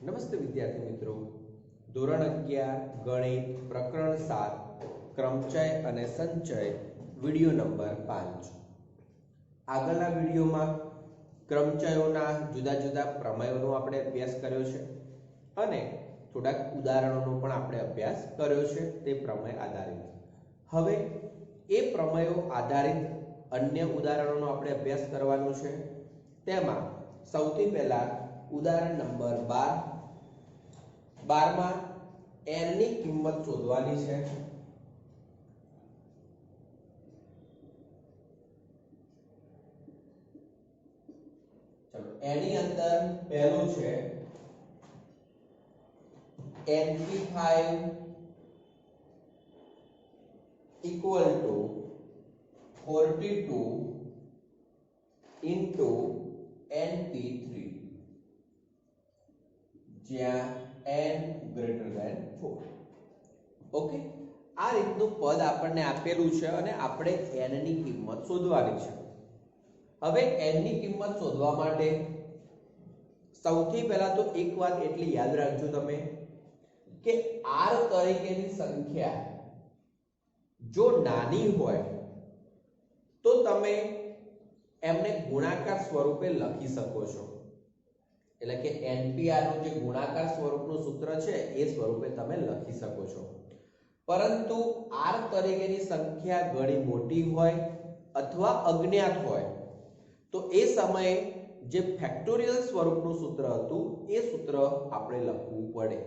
નમસ્તે વિદ્યાર્થી મિત્રો, ધોરણ 11 ગણિત પ્રકરણ 7 ક્રમચય અને સંચય વિડિયો નંબર 5. આગળના વિડિયોમાં ક્રમચયોના જુદા જુદા પ્રમેયોનો આપણે અભ્યાસ કર્યો છે અને થોડાક ઉદાહરણોનો પણ આપણે અભ્યાસ કર્યો છે તે પ્રમેય આધારિત. હવે એ પ્રમેયો આધારિત અન્ય ઉદાહરણોનો આપણે અભ્યાસ કરવાનો છે. તેમાં સૌથી પહેલા ઉદાહરણ નંબર 12. 12 માં n ની કિંમત શોધવાની છે. ચલો એની અંદર પહેલું છે np5 equal to 42 into np3 જ્યાં n greater than 4. ઓકે, આ રીતનું પદ આપણને આપેલું છે અને આપણે n ની કિંમત શોધવાની છે. હવે n ની કિંમત શોધવા માટે સૌથી પહેલા તો એક વાત એટલી યાદ રાખજો તમે કે r તરીકેની સંખ્યા જો નાની હોય તો તમે એમને ગુણાકાર સ્વરૂપે લખી શકો છો. એટલે કે NPR નું જે ગુણાકાર સ્વરૂપનું સૂત્ર છે એ સ્વરૂપે તમે લખી શકો છો. પરંતુ r તરીકેની સંખ્યા ઘણી મોટી હોય અથવા અજ્ઞાત હોય તો એ સમયે જે ફેક્ટોરિયલ સ્વરૂપનું સૂત્ર હતું એ સૂત્ર આપણે લખવું પડે.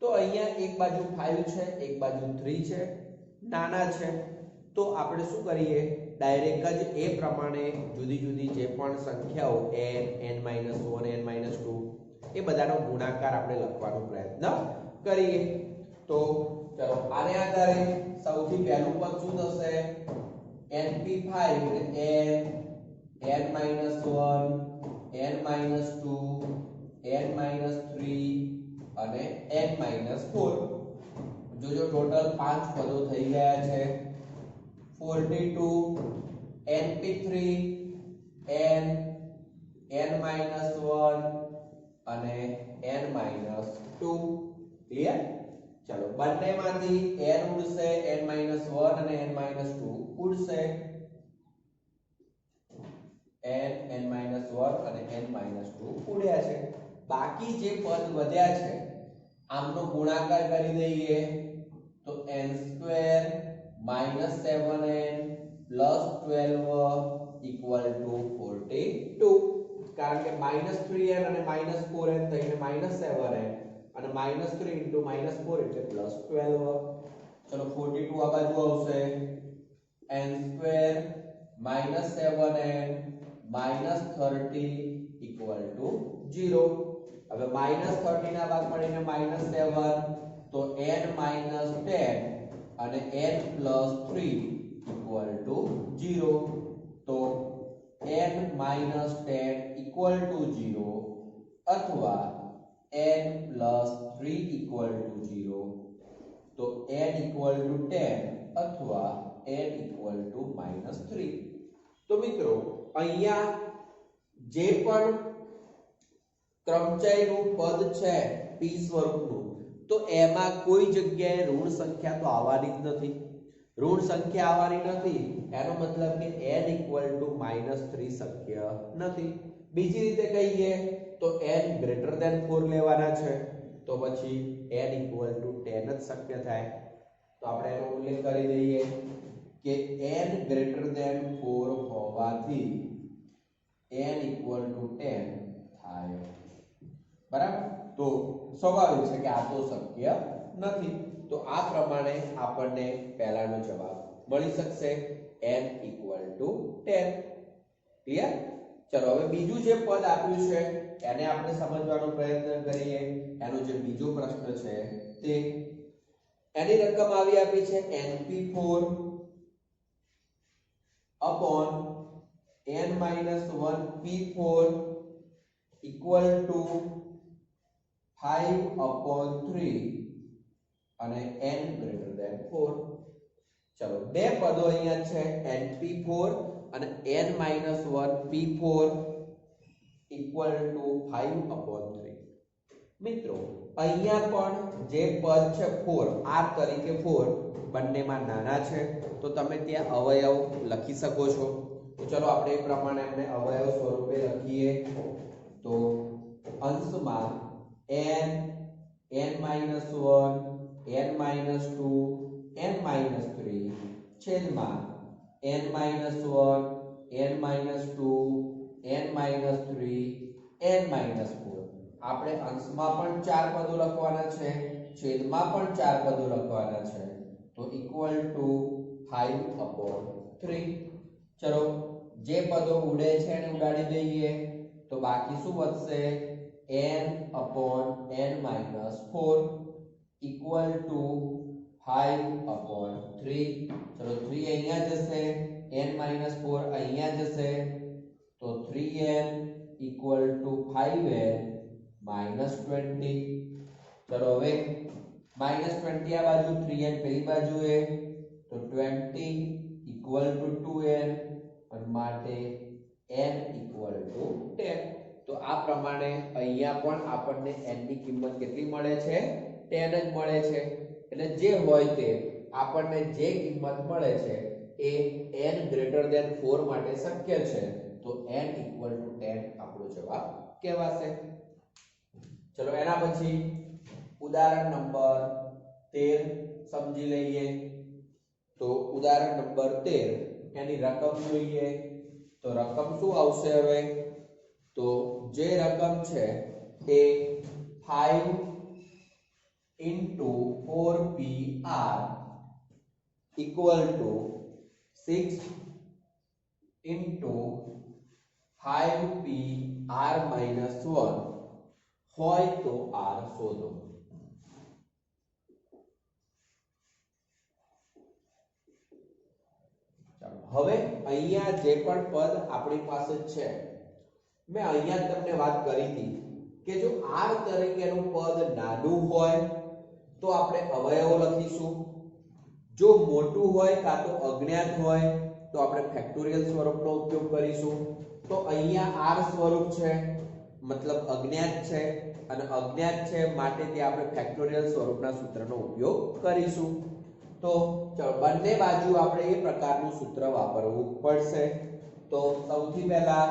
તો અહીંયા એક બાજુ 5 છે, એક બાજુ 3 છે, નાના છે, તો આપણે શું કરીએ, ડાયરેક્ટ જ એ પ્રમાણે જુદી જુદી જે પણ સંખ્યાઓ n, n-1, n-2 એ બધાનો ગુણાકાર આપણે લખવાનો પ્રયત્ન કરીએ. તો ચલો આને આધારે સૌથી પહેલું પદ શું થશે, np5 n-1, n-2, n-3 અને n-4. જોજો ટોટલ 5 પદો થઈ ગયા છે. 42 np3 n n-1 અને n-2. ક્લિયર? ચલો બંનેમાંથી n ઉડશે, n-1 અને n-2 ઉડશે. n-1 અને n-2 ઉડ્યા છે. બાકી જે પદ વધ્યા છે આમનો ગુણાકાર કરી દઈએ તો n² -7n + 12 = 42. કારણ કે -3n અને -4n થઈને -7n અને -3 * -4 એટલે +12. ચલો 42 આ બાજુ આવશે, n² -7n -30 = 0. હવે -30 ના ભાગ પડીને -7 તો n-10 અને n+3 = 0. તો n-10 = 0 અથવા n+3 = 0. તો n = 10 અથવા n = -3. તો મિત્રો અહીંયા જે પણ ક્રમચયનું પદ છે p સ્વરૂપનું, તો એમાં કોઈ જગ્યાએ ઋણ સંખ્યા તો આવવાની જ નથી. ઋણ સંખ્યા આવવાની નથી એનો મતલબ કે n = -3 શક્ય નથી. બીજી રીતે કહીએ તો n > 4 લેવાના છે, તો પછી n = 10 જ શક્ય થાય. તો આપણે એનો ઉલ્લેખ કરી દઈએ કે n > 4 હોવાથી n = 10 થાય. બરાબર? તો સ્વાભાવિક છે કે આ તો શક્ય નથી. તો આ પ્રમાણે આપણને પહેલાનો જવાબ મળી શકશે, n = 10. ક્લિયર? ચલો હવે બીજું જે પદ આપ્યું છે એને આપણે સમજવાનો પ્રયત્ન કરીએ. એનો જે બીજો પ્રશ્ન છે તે એની રકમ આવી આપી છે np4 / n-1 p4 = 5/3 અને n > 4. ચલો બે પદો અહીંયા છે, np4 અને n-1 p4 = 5/3. મિત્રો અહીંયા પણ જે પદ છે 4 r તરીકે 4 બંનેમાં નાના છે તો તમે ત્યાં અવયવ લખી શકો છો. તો ચલો આપણે એ પ્રમાણે એમને અવયવ સ્વરૂપે લખીએ. તો અંશમાં n n-1 n-2 n-3 છેદમાં n-1 n-2 n-3 n-4. આપણે અંશમાં પણ 4 પદો લખવાના છે, છેદમાં પણ 4 પદો લખવાના છે. તો ઇક્વલ ટુ 5/3. ચલો જે પદો ઉડે છે એને ઉડાડી દઈએ તો બાકી શું વધશે? n/n-4 equal to 5/3. ચલો 3 અહીંયા જશે, n-4 અહીંયા જશે તો 3n ઇક્વલ ટુ 5n-20. ચલો હવે -20 આ બાજુ, 3n પેલી બાજુએ તો 20 ઇક્વલ ટુ 2n અને માટે n ઇક્વલ ટુ 10. તો આ પ્રમાણે અહીંયા પણ આપણને n ની કિંમત કેટલી મળે છે? 10 જ મળે છે. એટલે જે હોય તે આપણને જે કિંમત મળે છે એ n > 4 માટે શક્ય છે. તો n ઇક્વલ ટુ 10 આપણો જવાબ કહેવાશે. ચલો એના પછી ઉદાહરણ નંબર 13 સમજી લઈએ. તો ઉદાહરણ નંબર 13 એની રકમ જોઈએ. તો રકમ શું આવશે હવે? તો જે રકમ છે એ 5 * 4pr ઇક્વલ ટુ 6 * 5pr-1 હોય તો r શોધો. હવે અહીંયા જે પણ પદ આપણી પાસે છે, મેં અહીંયા તમને વાત કરી હતી કે જો r તરીકેનું પદ નાનું હોય તો આપણે અવયવો લખીશું, જો મોટું હોય કાં તો અજ્ઞાત હોય તો આપણે ફેક્ટોરિયલ સ્વરૂપનો ઉપયોગ કરીશું. તો અહીંયા r સ્વરૂપ છે મતલબ અજ્ઞાત છે અને અજ્ઞાત છે માટે તે આપણે ફેક્ટોરિયલ સ્વરૂપના સૂત્રનો ઉપયોગ કરીશું. તો ચલો બંને બાજુ આપણે એ પ્રકારનું સૂત્ર વાપરવું પડશે. તો સૌથી પહેલા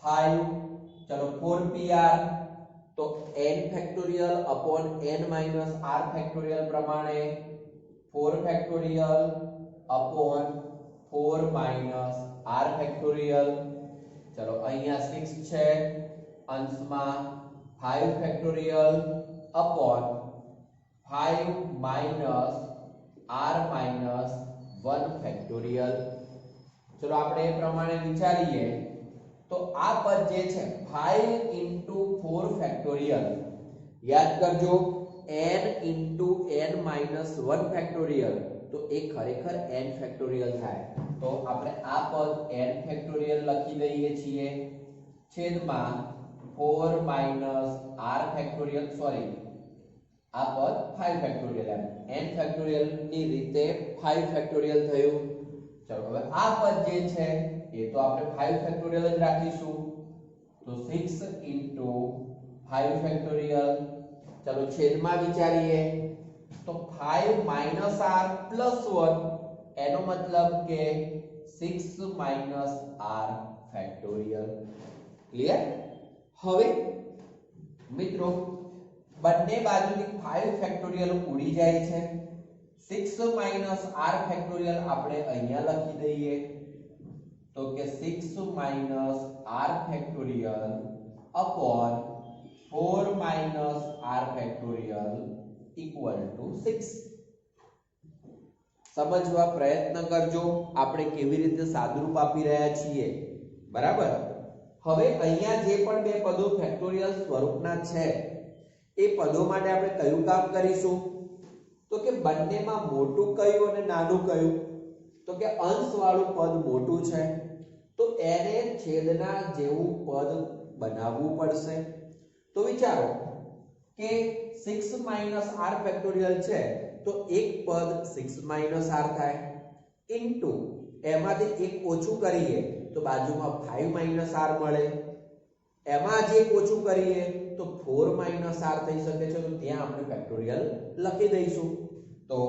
5 ચલો 4pr તો n factorial upon n minus r factorial પ્રમાણે 4 factorial upon 4 minus r factorial. ચલો અહીંયા 6 છે, અંશમાં 5 factorial upon 5 minus r minus 1 factorial. ચલો આપણે એ પ્રમાણે વિચારીએ તો આ પદ જે છે 5 * 4 ફેક્ટોરિયલ, યાદ કરજો n * n minus 1 ફેક્ટોરિયલ તો એ ખરેખર n ફેક્ટોરિયલ થાય. તો આપણે આ પદ n ફેક્ટોરિયલ લખી દઈએ છીએ છેદમાં 4 minus r ફેક્ટોરિયલ, સોરી આ પદ 5 ફેક્ટોરિયલ, n ફેક્ટોરિયલ ની રીતે 5 ફેક્ટોરિયલ થયું. ચલો હવે આ પદ જે છે એ તો આપણે 5 ફેક્ટોરિયલ જ રાખીશું. તો 6 * 5 ફેક્ટોરિયલ. ચલો છેદમાં વિચારીએ તો 5 minus r plus 1 એનો મતલબ કે 6 minus r ફેક્ટોરિયલ. ક્લિયર? હવે મિત્રો બંને બાજુથી 5 ફેક્ટોરિયલ ઉડી જાય છે. 6 minus r ફેક્ટોરિયલ આપણે અહીંયા લખી દઈએ તો કે 6 minus r factorial upon 4 minus r factorial equal to 6. સમજવા પ્રયત્ન કરજો આપણે કેવી રીતે સાદુરૂપ આપી રહ્યા છીએ. બરાબર? હવે અહીંયા જે પણ બે પદો ફેક્ટોરિયલ સ્વરૂપના છે એ પદો માટે આપણે કયું કામ કરીશું? તો કે બંનેમાં મોટું કયું અને નાનું કયું? તો કે અંશવાળું પદ મોટું છે તો એને છેદના જેવું પદ બનાવવું પડશે. તો વિચારો કે 6 minus r ફેક્ટોરિયલ છે તો એક પદ 6 minus r થાય ઇન્ટુ એમાંથી એક ઓછું કરીએ તો બાજુમાં 5 minus r મળે, એમાં જે ઓછું કરીએ તો 4 r થઈ શકે છે, તો ત્યાં આપણે ફેક્ટોરિયલ લખી દઈશું. તો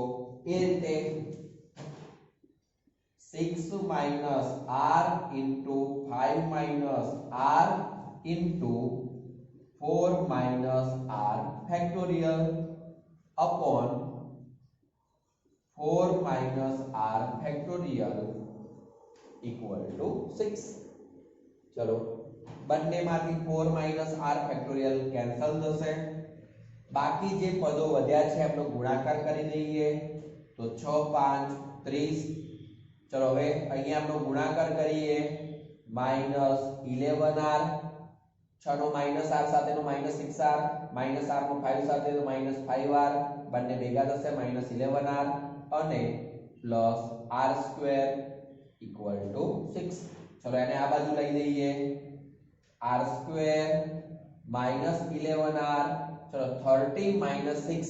એ રીતે 6 r into 5 r into 4 r factorial upon 4 r factorial equal to 6. चलो બંનેમાંથી 4 r ફેક્ટોરિયલ કેન્સલ થશે. બાકી જે પદો વધ્યા છે એમનો ગુણાકાર કરી દઈએ. તો 6 5 30. ચલો હવે અહીંયા એમનો ગુણાકાર કરીએ. -11r, 6 નો -r સાથેનો -6r, -r નો 5 સાથેનો -5r, બંને ભેગા થશે -11r અને +r² = 6. ચલો એને આ બાજુ લઈ દઈએ. r² -11r, ચલો 30 - 6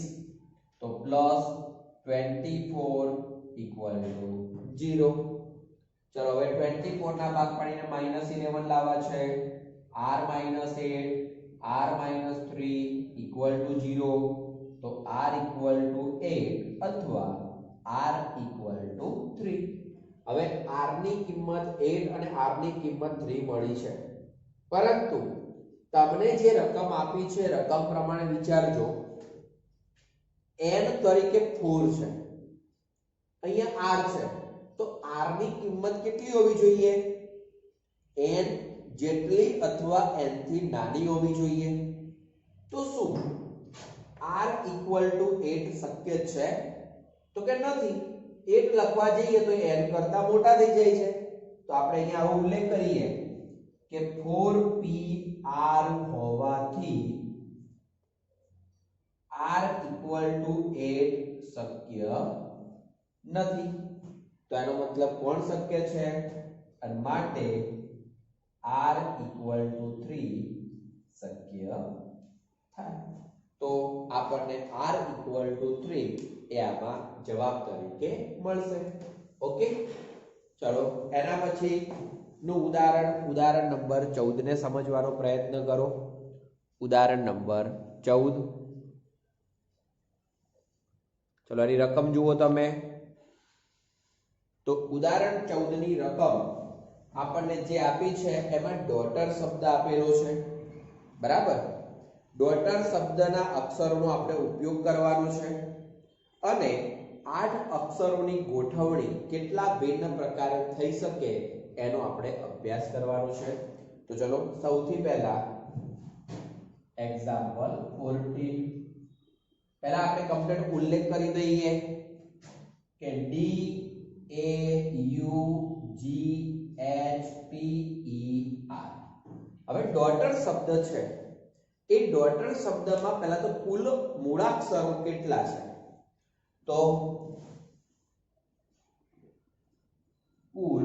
તો +24 = 0. ચલો હવે 24 ના ભાગ પાડીને -11 લાવવા છે. r - 8 r - 3 = 0. તો r = 8 અથવા r = 3. હવે r ની કિંમત 8 અને r ની કિંમત 3 મળી છે, પરંતુ તમને જે રકમ આપી છે રકમ પ્રમાણે વિચારજો. n તરીકે 4 છે, અહીંયા r છે, તો r ની કિંમત કેટલી હોવી જોઈએ? n જેટલી અથવા n થી નાની હોવી જોઈએ. તો શું r = 8 શક્ય છે? તો કે નથી. 8 લખવા જઈએ તો n કરતા મોટા થઈ જાય છે. તો આપણે અહીંયા આવો ઉલ્લેખ કરીએ કે 4pr હોવાથી r = 8 શક્ય નથી. તો એનો મતલબ કોણ શક્ય છે? અને માટે r = 3 શક્ય થાય. તો આપણને r = 3 એ આમાં જવાબ તરીકે મળશે. ઓકે, ચલો એના પછી નું ઉદાહરણ નંબર 14 ને સમજવાનો પ્રયત્ન કરો. ઉદાહરણ નંબર 14. ચલો એની રકમ જુઓ તમે. તો ઉદાહરણ 14 ની રકમ આપણને જે આપી છે એમાં ડોટર શબ્દ આપેલો છે, બરાબર. ડોટર શબ્દના અક્ષરોનો આપણે ઉપયોગ કરવાનો છે અને 8 અક્ષરોની ગોઠવણી કેટલા ભિન્ન પ્રકારે થઈ શકે એનો આપણે અભ્યાસ કરવાનો છે. તો ચલો સૌથી પહેલા એક્ઝામ્પલ 14. પહેલા આપણે કમ્પ્લીટ ઉલ્લેખ કરી દઈએ કે D A U G H T E R. હવે ડોટર શબ્દ છે, એ ડોટર શબ્દમાં પહેલા તો કુલ મૂળાક્ષરો કેટલા છે? તો કુલ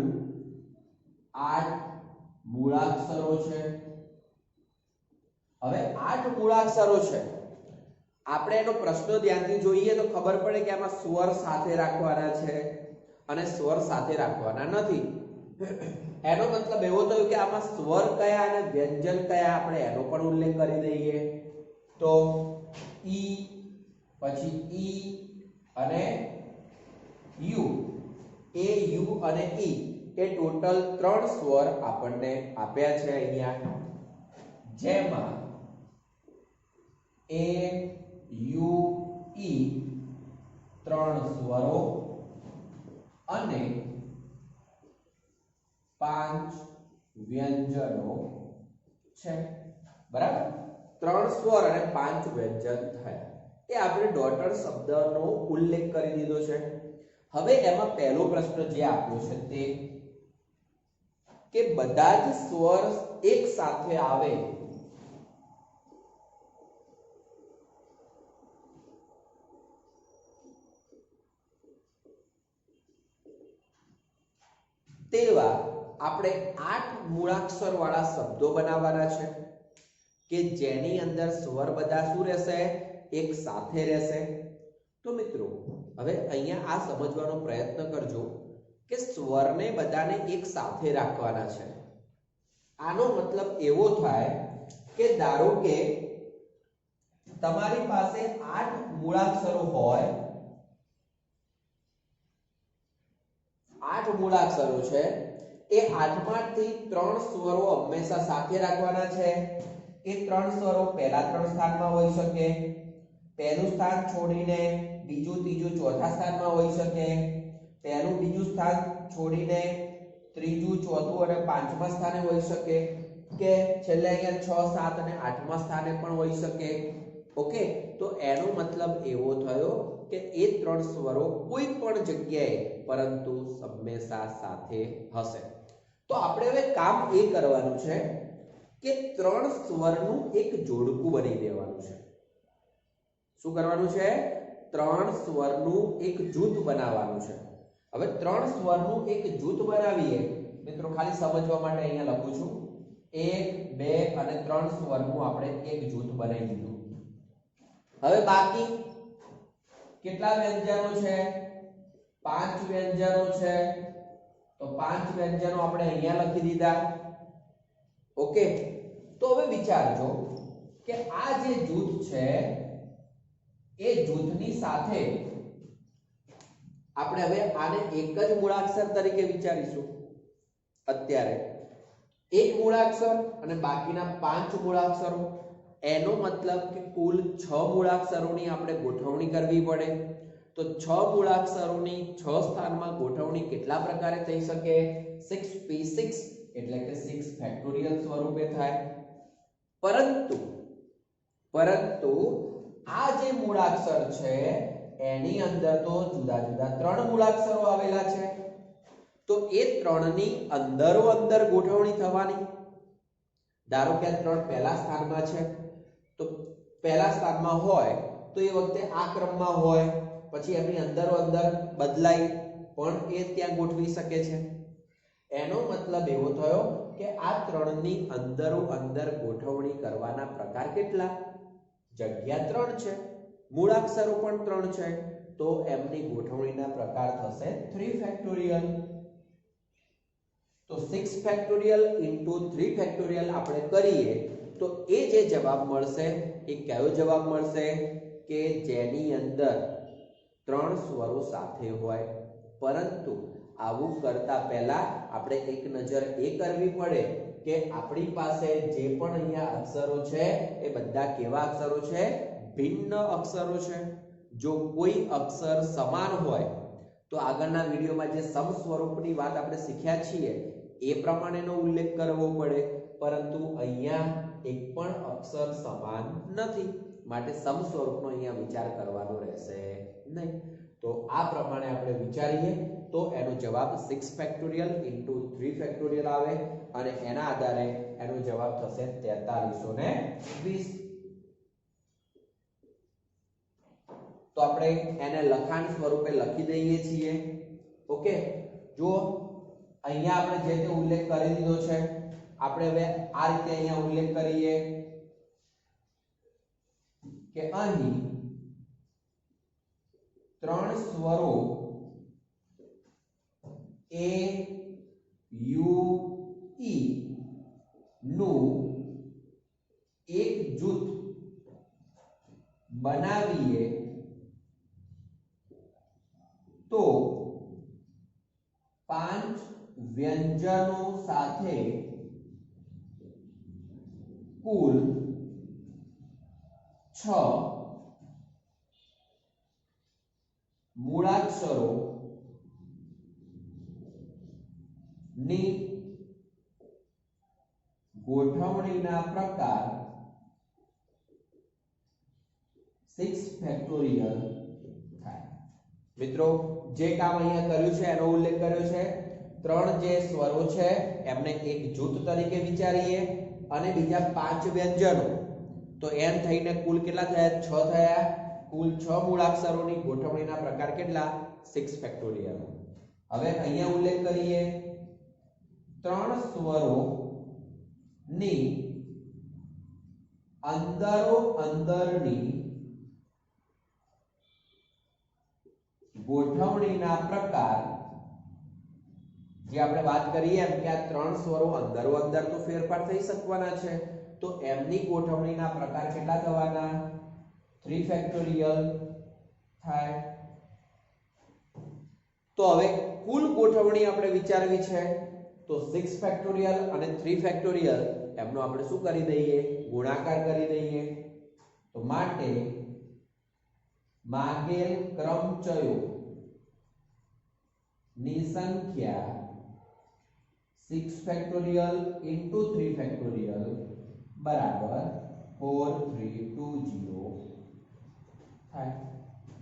8 મૂળાક્ષરો છે. હવે 8 મૂળાક્ષરો છે. આપણે એનો પ્રશ્ન ધ્યાનથી જોઈએ તો ખબર પડે કે આમાં સ્વર સાથે રાખવાના છે અને સ્વર સાથે રાખવાના નથી. એનો મતલબ એવો થયો કે આમાં સ્વર કયા અને વ્યંજન કયા, આપણે એનો પણ ઉલ્લેખ કરી દઈએ. તો ઈ, પછી ઈ અને યુ, એ યુ અને ઈ, એ ટોટલ 3 સ્વર આપણને આપ્યા છે અહીંયા, જેમાં એ યુ ઈ 3 સ્વરો અને 5 વ્યંજનો છે, બરાબર. 3 સ્વર અને 5 વ્યંજન થયા. એ આપણે ડોટર શબ્દનો ઉલ્લેખ કરી દીધો છે. હવે એમાં પહેલો પ્રશ્ન જે આપ્યો છે તે કે બધા જ સ્વર એક સાથે આવે તેવા આપણે 8 મૂળાક્ષર વાળા શબ્દો બનાવવાના છે કે જેની અંદર સ્વર બધા શું રહેશે? એક સાથે રહેશે. તો મિત્રો હવે અહીંયા આ સમજવાનો પ્રયત્ન કરજો કે સ્વરને બધાને એક સાથે રાખવાના છે. આનો મતલબ એવો થાય કે ધારો કે તમારી પાસે 8 મૂળાક્ષરો હોય, 8 મૂળાક્ષરો છે, એ 8 માંથી 3 સ્વરો હંમેશા સાથે રાખવાના છે. એ 3 સ્વરો પહેલા 3 સ્થાનમાં હોઈ શકે, પહેલું સ્થાન છોડીને બીજું ત્રીજું ચોથા સ્થાનમાં હોઈ શકે, પહેલું બીજું સ્થાન છોડીને ત્રીજું ચોથું અને પાંચમા સ્થાને હોઈ શકે, કે છેલ્લે અહીંયા 6 7 અને 8મા સ્થાને પણ હોઈ શકે. ઓકે, તો એનો મતલબ એવો થયો કે એ 3 સ્વરો કોઈ પણ જગ્યાએ પરંતુ હંમેશા સાથે હશે. તો આપણે હવે કામ એ કરવાનું છે કે 3 સ્વરનું એક જોડકું બનાવી દેવાનું છે. શું કરવાનું છે? 3 સ્વરનું એક જૂથ બનાવવાનું છે. હવે 3 સ્વરનું એક જૂથ બનાવીએ મિત્રો, ખાલી સમજવા માટે અહીંયા લખું છું. 1 2 અને 3 સ્વરનું આપણે એક જૂથ બનાવી દીધું. હવે બાકી કેટલા વ્યંજનો છે? 5 વ્યંજનો છે. તો 5 વ્યંજનો આપણે અહીંયા લખી દીધા. ઓકે, તો હવે વિચારજો કે આ જે જૂથ છે એ જૂથની સાથે આપણે હવે આને એક જ મૂળાક્ષર તરીકે વિચારીશું. અત્યારે એક મૂળાક્ષર અને બાકીના 5 મૂળાક્ષરો, એનો મતલબ કે કુલ 6 મૂળાક્ષરોની આપણે ગોઠવણી કરવી પડે. તો 6 મૂળાક્ષરોની 6 સ્થાનમાં ગોઠવણી કેટલા પ્રકારે થઈ શકે? 6p6 એટલે કે 6 ફેક્ટોરિયલ સ્વરૂપે થાય. પરંતુ આ જે મૂળાક્ષર છે એની અંદર તો જુદા જુદા 3 મૂળાક્ષરો આવેલા છે. તો એ 3 ની અંદરો અંદર ગોઠવણી થવાની. ધારો કે આ 3 પહેલા સ્થાનમાં છે, તો પહેલા સ્થાનમાં હોય તો એ વખતે આ ક્રમમાં હોય, પછી એની અંદરો અંદર બદલાઈ પણ એ ત્યાં ગોઠવી શકે છે. એનો મતલબ એવો થયો કે આ 3 ની અંદરો અંદર ગોઠવણી કરવાના પ્રકાર કેટલા? જગ્યા 3 છે, મૂળાક્ષરો પણ 3 છે, તો એમની ગોઠવણીના પ્રકાર થશે 3 ફેક્ટોરિયલ. તો 6 ફેક્ટોરિયલ ઇન્ટુ 3 ફેક્ટોરિયલ આપણે કરીએ તો એ જે જવાબ મળશે એ કયો જવાબ મળશે? કે જેની અંદર 3 સ્વરો સાથે હોય. પરંતુ આવું કરતા પહેલા આપણે એક નજર એ કરવી પડે કે આપણી પાસે જે પણ અહીંયા અક્ષરો છે એ બધા કેવા અક્ષરો છે? ભિન્ન અક્ષરો છે. જો કોઈ અક્ષર સમાન હોય તો આગળના વિડીયોમાં જે સમ સ્વરૂપની વાત આપણે શીખ્યા છીએ એ પ્રમાણેનો ઉલ્લેખ કરવો પડે. પરંતુ અહીંયા એક પણ અક્ષર સમાન નથી, માટે સમ સ્વરૂપનો અહીંયા વિચાર કરવાનો રહેશે નહીં. તો આ પ્રમાણે આપણે વિચારીએ તો એનો જવાબ 6 ફેક્ટોરિયલ ઇન્ટુ 3 ફેક્ટોરિયલ આવે અને એના આધારે એનો જવાબ થશે 4320. તો આપણે એને લખાણ સ્વરૂપે લખી દઈએ છીએ. ઓકે, જો અહીંયા આપણે જે તે ઉલ્લેખ કરી દીધો છે, આપણે હવે આ રીતે અહીંયા ઉલ્લેખ કરીએ કે અહીં 3 સ્વરો A U E નું એક જૂથ બનાવીએ તો 5 વ્યંજનો સાથે કુલ 6 મૂળાક્ષરો ની ગોઠવણીના પ્રકાર 6 ફેક્ટોરિયલ થાય. મિત્રો, જે કામ અહીંયા કર્યું છે એનો ઉલ્લેખ કર્યો છે. 3 જે સ્વરો છે એમને એક જૂથ તરીકે વિચારીએ અને બીજા 5 વ્યંજનો, તો એમ થઈને કુલ કેટલા થયા? 6 થયા. કુલ 6 મૂળાક્ષરોની ગોઠવણીના પ્રકાર કેટલા? 6 ફેક્ટોરિયલ. હવે અહીંયા ઉલ્લેખ કરીએ 3 સ્વરો ની અંદરો અંદરની ગોઠવણીના પ્રકાર, જે આપણે વાત કરીએ એમ કે આ 3 સ્વરો અંદરો અંદર તો ફેરફાર થઈ શકવાના છે, તો એમની ગોઠવણીના પ્રકાર કેટલા થવાના? 3 ફેક્ટોરિયલ થાય. તો હવે કુલ ગોઠવણી આપણે વિચારવી છે, તો 6 ફેક્ટોરિયલ અને 3 ફેક્ટોરિયલ એમનો આપણે શું કરી દઈએ, ગુણાકાર કરી દઈએ. તો માટે માગેલ ક્રમચયો ની સંખ્યા 6 ફેક્ટોરિયલ into 3 ફેક્ટોરિયલ બરાબર 4320 થાય.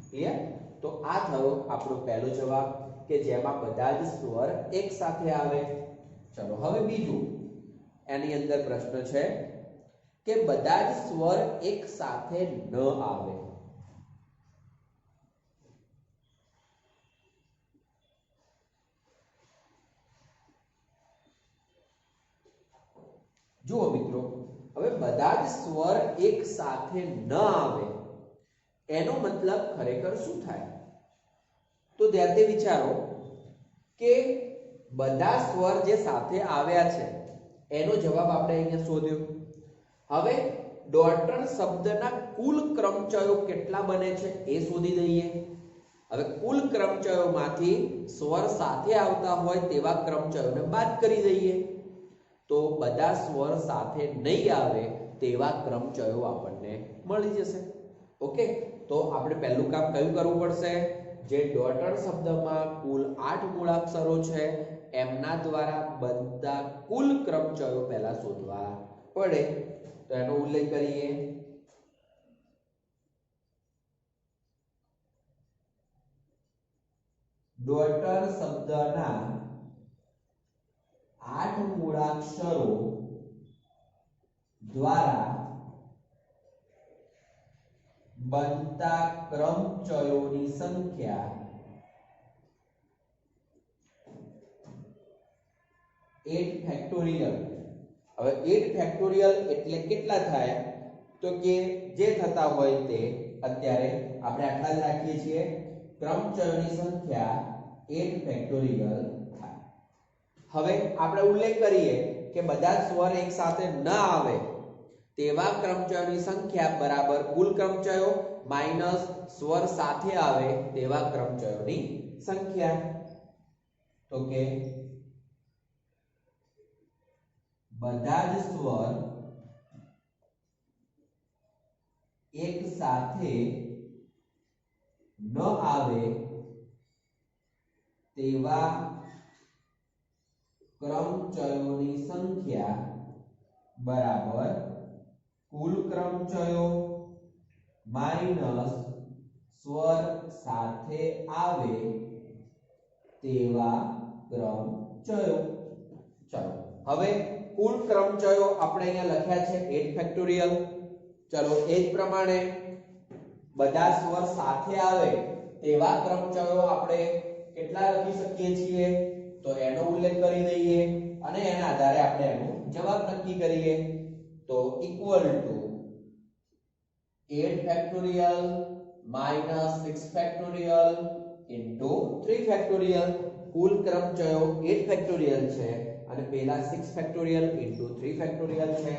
ક્લિયર? તો આ થયો આપણો પહેલો જવાબ કે જેમાં બધા જ સ્વર એક સાથે આવે. ચલો હવે બીજું, એની અંદર પ્રશ્ન છે કે બધા જ સ્વર એક સાથે ન આવે. જુઓ મિત્રો, હવે બધા જ સ્વર એક સાથે ન આવે એનો મતલબ ખરેખર શું થાય? તો ધ્યાનથી વિચારો કે બધા સ્વર જે સાથે આવ્યા છે એનો જવાબ આપણે અહીંયા શોધ્યો. હવે ડોટર શબ્દના કુલ ક્રમચયો કેટલા બને છે એ શોધી દઈએ. હવે કુલ ક્રમચયોમાંથી સ્વર સાથે આવતા હોય તેવા ક્રમચયોને બાદ કરી દઈએ. તો બધા સ્વર સાથે નહીં આવે તેવા ક્રમચયો આપણને મળી જશે. ઓકે, તો આપણે પહેલું કામ કયું કરવું પડશે? જે ડોટર શબ્દમાં કુલ 8 મૂળાક્ષરો છે એમના દ્વારા બનતા કુલ ક્રમચયો પહેલા શોધવા પડે. તો એનો ઉલ્લેખ કરીએ. ડોટર શબ્દના 8 મૂળાક્ષરો દ્વારા બનતા ક્રમચયોની સંખ્યા 8 ફેક્ટોરિયલ. હવે 8 ફેક્ટોરિયલ એટલે કેટલા થાય? તો કે જે થતા હોય તે અત્યારે આપણે આટલા જ રાખીએ છીએ. ક્રમચયોની સંખ્યા 8 ફેક્ટોરિયલ થાય. હવે આપણે ઉલ્લેખ કરીએ કે બધા સ્વર એક સાથે ન આવે તેવા ક્રમચયોની સંખ્યા બરાબર કુલ ક્રમચયો માઈનસ સ્વર સાથે આવે તેવા ક્રમચયોની સંખ્યા. તો કે બધા જ સ્વર એક સાથે ન આવે તેવા ક્રમચયોની સંખ્યા બરાબર કુલ ક્રમચયો માઈનસ સ્વર સાથે આવે તેવા ક્રમચયો. ચલો હવે કુલ ક્રમચયો આપણે અહીંયા લખ્યા છે 8 ફેક્ટોરિયલ. ચલો એ જ પ્રમાણે બધા સ્વર સાથે આવે તેવા ક્રમચયો આપણે કેટલા લખી શકીએ છીએ? તો એનો ઉલ્લેખ કરી દઈએ અને એના આધારે આપણે એનો જવાબ નક્કી કરીએ. તો equal to 8 factorial minus 6 factorial into 3 factorial. કુલ ક્રમચયો 8 ફેક્ટોરિયલ છે અને પેલા 6 ફેક્ટોરિયલ ઇન્ટુ 3 ફેક્ટોરિયલ છે.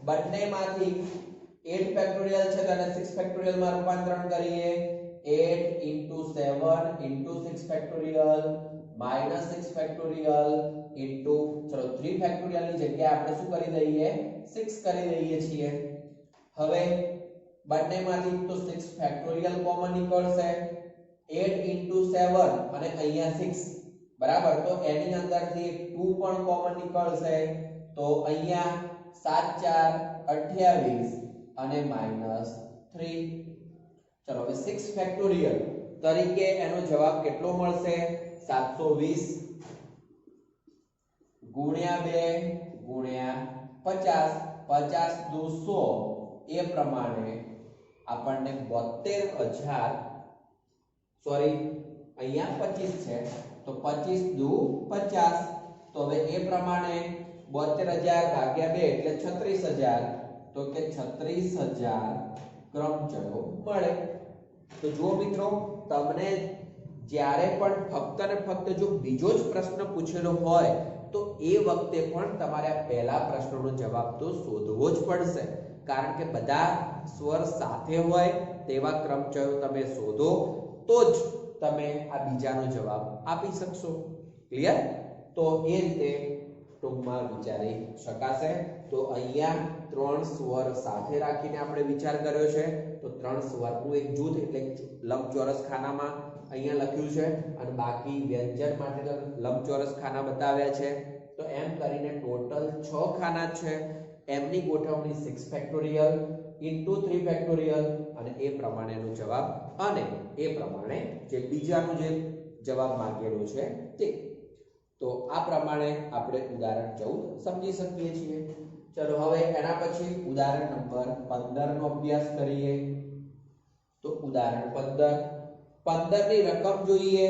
બંનેમાંથી 8 ફેક્ટોરિયલ છે તો એને 6 ફેક્ટોરિયલ માં રૂપાંતરણ કરીએ. 8 into 7 into 6 factorial minus 6 factorial into ચલો 3 ફેક્ટોરિયલ ની જગ્યાએ આપણે શું કરી દઈએ? 6 કરી દઈએ છીએ. હવે બંનેમાંથી તો 6 ફેક્ટોરિયલ કોમન નીકળશે. 8 into 7 અને અહીંયા 6 બરાબર, તો એની અંદરથી 2 પણ કોમન નીકળશે. તો અહીંયા 7 4 28 અને -3. ચલો હવે 6 ફેક્ટોરિયલ તરીકે એનો જવાબ કેટલો મળશે? 720 ગુણ્યા 2 ગુણ્યા 50 50 દુ 100 એ પ્રમાણે આપણને 72000 સોરી અહીંયા 25 છે તો 25 દુ 50. તો હવે એ પ્રમાણે 72000 ભાગ્યા 2 એટલે 36000. તો કે 36000 ક્રમચયો મળે. તો જુઓ મિત્રો, તમને જ્યારે પણ ફક્ત ને ફક્ત જો બીજો જ પ્રશ્ન પૂછેલો હોય તો એ વખતે પણ તમારે આ પહેલા પ્રશ્નનો જવાબ તો શોધવો જ પડશે, કારણ કે બધા સ્વર સાથે હોય તેવા ક્રમચયો તમે શોધો તો જ તમે આ બીજાનો જવાબ આપી શકશો. ક્લિયર? તો એ રીતે ટૂંકમાં વિચારી શકાશે. તો અહીંયા ત્રણ સ્વર સાથે રાખીને આપણે વિચાર કર્યો છે. તો ત્રણ સ્વરનું એક જૂથ એટલે લંબચોરસ ખાનામાં અહીંયા લખ્યું છે અને બાકી વ્યંજન માટે લંબચોરસ ખાના બતાવ્યા છે. તો એમ કરીને ટોટલ 6 ખાના છે. એમની ગોઠવણી 6 ફેક્ટોરિયલ ઇન્ટુ 3 ફેક્ટોરિયલ અને એ પ્રમાણેનો જવાબ અને એ પ્રમાણે જે બીજાનો જે જવાબ માંગેલો છે તે. તો આ પ્રમાણે આપણે ઉદાહરણ 14 સમજી શકીએ છીએ. ચલો હવે એના પછી ઉદાહરણ નંબર 15 નો અભ્યાસ કરીએ. તો ઉદાહરણ 15 ની રકમ જોઈએ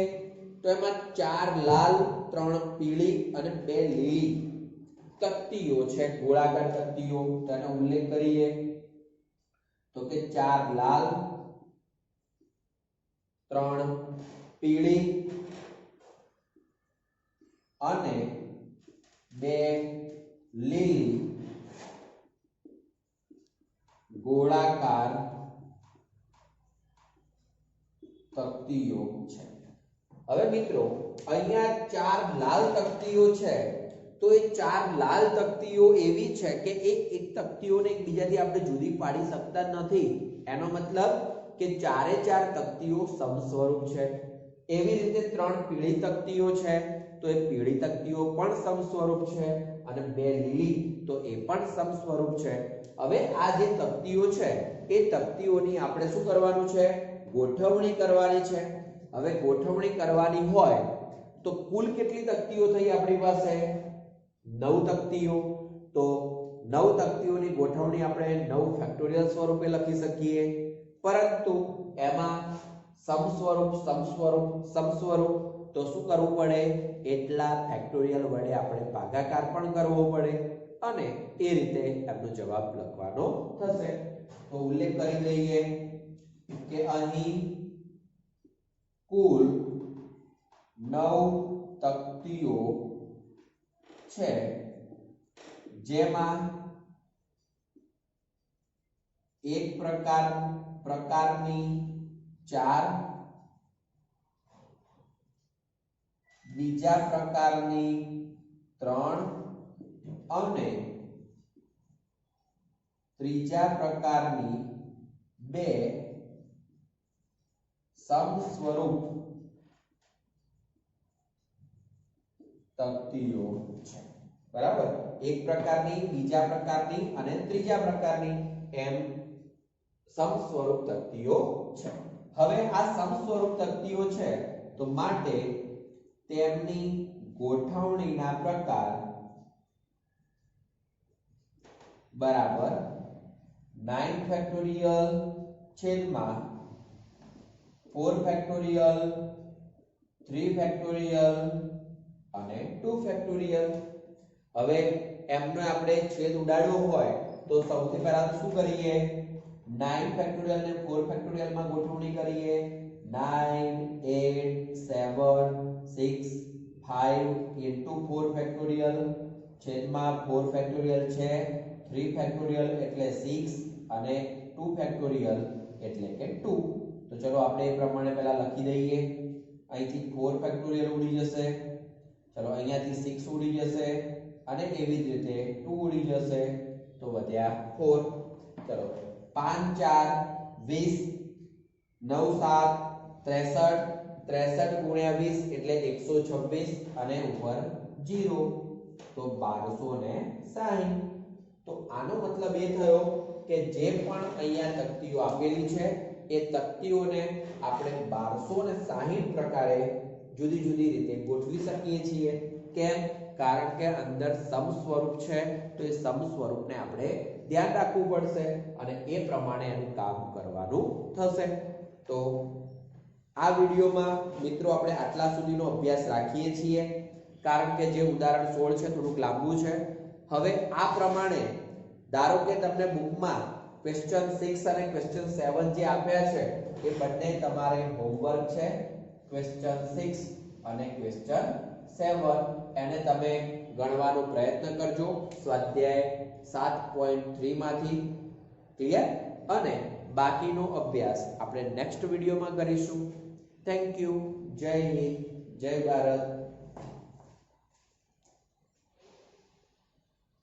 તો એમાં 4 લાલ 3 પીળી અને 2 લીલી તકતીઓ છે, ગોળાકાર તકતીઓ. તેનો ઉલ્લેખ કરીએ તો કે 4 લાલ 3 પીળી અને 2 લીલી ગોળાકાર તકતીઓ છે. હવે મિત્રો અહીંયા 4 લાલ તકતીઓ છે. તો એ 4 લાલ તકતીઓ એવી છે કે એક તકતીઓને એકબીજાથી આપણે જુદી પાડી શકતા નથી. એનો મતલબ કે 4 તકતીઓ સમસ્વરૂપ છે. એવી રીતે 3 પીળી તકતીઓ છે તો એ પીળી તકતીઓ પણ સમસ્વરૂપ છે અને 2 લીલી તો એ પણ સમસ્વરૂપ છે. હવે આ જે તકતીઓ છે એ તકતીઓની આપણે શું કરવાનું છે? ગોઠવણી કરવાની છે. હવે ગોઠવણી કરવાની હોય તો કુલ કેટલી તકતીઓ થઈ આપણી પાસે? 9 તકતીઓ. તો 9 તકતીઓની ગોઠવણી આપણે 9 ફેક્ટોરિયલ સ્વરૂપે લખી શકીએ. પરંતુ એમાં સમસ્વરૂપ તો શું કરવું પડે? એટલા ફેક્ટોરિયલ વડે આપણે ભાગાકાર પણ કરવો પડે અને એ રીતે એમનો જવાબ લખવાનો થશે. તો ઉલ્લેખ કરી દઈએ કે અહીં કુલ 9 તકતીઓ છે જેમાં એક પ્રકારની 4, બીજા પ્રકારની 3 અને ત્રીજા પ્રકારની 2 સમસ્વરૂપ તકતીઓ છે. બરાબર? એક પ્રકારની, બીજા પ્રકારની અને ત્રીજા પ્રકારની એમ સમસ્વરૂપ તકતીઓ છે. હવે આ સમસ્વરૂપ તકતીઓ છે તો માટે તેમની ગોઠવણીના પ્રકાર બરાબર 9 ફેક્ટોરિયલ છેદમાં 4 ફેક્ટોરિયલ 3 ફેક્ટોરિયલ અને 2 ફેક્ટોરિયલ. હવે એમનો આપણે છેદ ઉડાડવો હોય તો સૌથી પહેલા શું કરીએ? 9 ફેક્ટોરિયલ ને 4 ફેક્ટોરિયલ માં ગોઠવણી કરીએ. 9 8 7 6 5 into 4 ફેક્ટોરિયલ છેદમાં 4 ફેક્ટોરિયલ છે 3 ફેક્ટોરિયલ એટલે 6 અને 2 ફેક્ટોરિયલ એટલે કે 2. તો ચલો આપણે એ પ્રમાણે પહેલા લખી દઈએ. અહીંથી 4 ફેક્ટોરિયલ ઉડી જશે. ચલો અહીંયાથી 6 ઉડી જશે અને એવી જ રીતે 2 ઉડી જશે તો વધ્યા 4. ચલો 5 4 20 9 7 63 ગુણ્યા 20 એટલે 126 અને ઉપર 0 તો 1260. તો આનો મતલબ એ થયો કે જે પણ અહીંયા તકતીઓ આપેલી છે એ તકતીઓને આપણે 1260 પ્રકારે જુદી જુદી રીતે ગોઠવી શકીએ છીએ. કેમ? કારણ કે અંદર સમસ્વરૂપ છે તો એ સમસ્વરૂપને આપણે ધ્યાન રાખવું પડશે અને એ પ્રમાણે એનું કામ કરવાનું થશે. તો આ વિડિયોમાં મિત્રો આપણે આટલા સુધીનો અભ્યાસ રાખીએ છીએ કારણ કે જે ઉદાહરણ 16 છે થોડુંક લાંબુ છે. હવે આ પ્રમાણે ધારો કે તમને બુકમાં ક્વેશ્ચન 6 અને ક્વેશ્ચન 7 જે આપ્યા છે એ બંને તમારે હોમવર્ક છે. ક્વેશ્ચન 6 અને ક્વેશ્ચન 7 એને તમે ગણવાનો પ્રયત્ન કરજો સ્વાધ્યાય 7.3 માંથી. ક્લિયર? અને બાકીનો અભ્યાસ આપણે નેક્સ્ટ વિડીયોમાં કરીશું. Thank you. જય હિન્દ, જય ભારત.